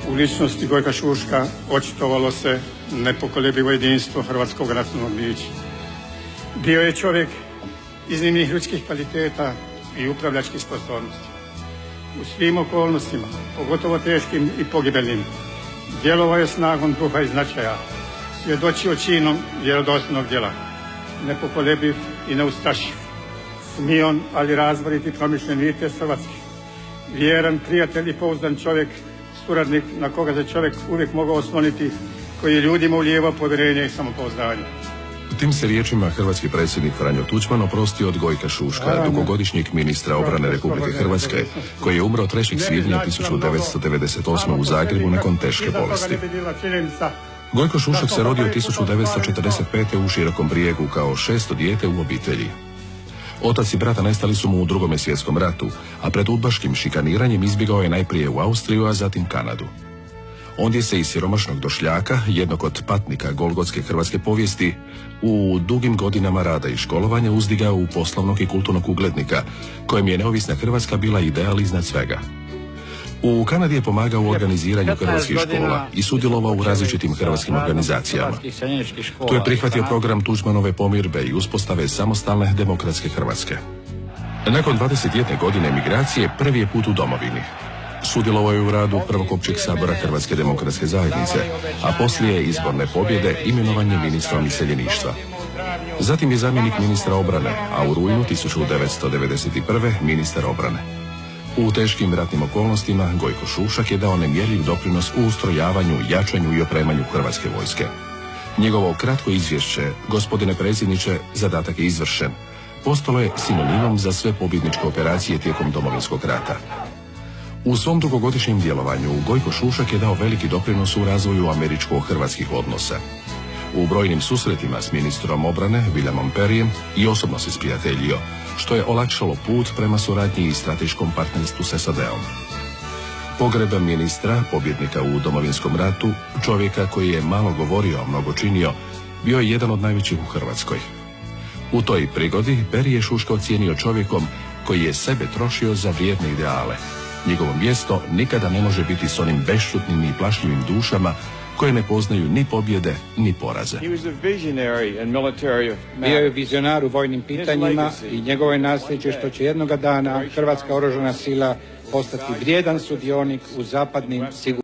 U ličnosti Gojka Šuška očitovalo se nepokolebljivo jedinstvo hrvatskog nacionalnog bića. Bio je čovjek iznimnih ljudskih kvaliteta i upravljačkih sposobnosti. U svim okolnostima, pogotovo teškim i pogibeljnim, djelovao je snagom duha i značaja, svjedočio činom vjerodostojnog djela, nepokolebljiv i neustrašiv, smion ali razborit i promišljen vitez hrvatski, vjeran prijatelj i pouzdan čovjek, suradnik na koga se čovjek uvijek mogao osloniti, koji je ljudima ulijevao povjerenje i samopouzdanje. Tim se riječima hrvatski predsjednik Franjo Tuđman oprostio od Gojka Šuška, dugogodišnjeg ministra obrane Republike Hrvatske, koji je umro 3. svibnja 1998. u Zagrebu nakon teške bolesti. Gojko Šušak se rodio 1945. u Širokom Brijegu kao 6. dijete u obitelji. Otac i brata nestali su mu u Drugom svjetskom ratu, a pred udbaškim šikaniranjem izbjegao je najprije u Austriju, a zatim Kanadu. Ondje se iz siromašnog došljaka, jednog od patnika golgotske hrvatske povijesti, u dugim godinama rada i školovanja uzdigao u poslovnog i kulturnog uglednika, kojem je neovisna Hrvatska bila ideal iznad svega. U Kanadi je pomagao u organiziranju hrvatskih škola i sudjelovao u različitim hrvatskim organizacijama. Tu je prihvatio program Tuđmanove pomirbe i uspostave samostalne demokratske Hrvatske. Nakon 21 godine emigracije prvi je put u domovini. Sudjelovao je u radu Prvog općeg sabora Hrvatske demokratske zajednice, a poslije izborne pobjede imenovanje ministrom iseljeništva. Zatim je zamjenik ministra obrane, a u rujnu 1991. ministar obrane. U teškim ratnim okolnostima Gojko Šušak je dao nemjerljiv doprinos u ustrojavanju, jačanju i opremanju Hrvatske vojske. Njegovo kratko izvješće, gospodine predsjedniče, zadatak je izvršen, postalo je sinonimom za sve pobjedničke operacije tijekom Domovinskog rata. U svom dugogodišnjem djelovanju Gojko Šušak je dao veliki doprinos u razvoju američko-hrvatskih odnosa. U brojnim susretima s ministrom obrane Williamom Perryjem i osobno se sprijateljio, što je olakšalo put prema suradnji i strateškom partnerstvu s SAD-om. Pogreb ministra, pobjednika u Domovinskom ratu, čovjeka koji je malo govorio, a mnogo činio, bio je jedan od najvećih u Hrvatskoj. U toj prigodi Perry je Šuška ocijenio čovjekom koji je sebe trošio za vrijedne ideale. Njegovo mjesto nikada ne može biti s onim bešćutnim i plašljivim dušama koje ne poznaju ni pobjede ni poraze. Bio je vizionar u vojnim pitanjima i njegovo je nasljeđe što će jednoga dana Hrvatska oružana sila postati vrijedan sudionik u zapadnim sigurnosnim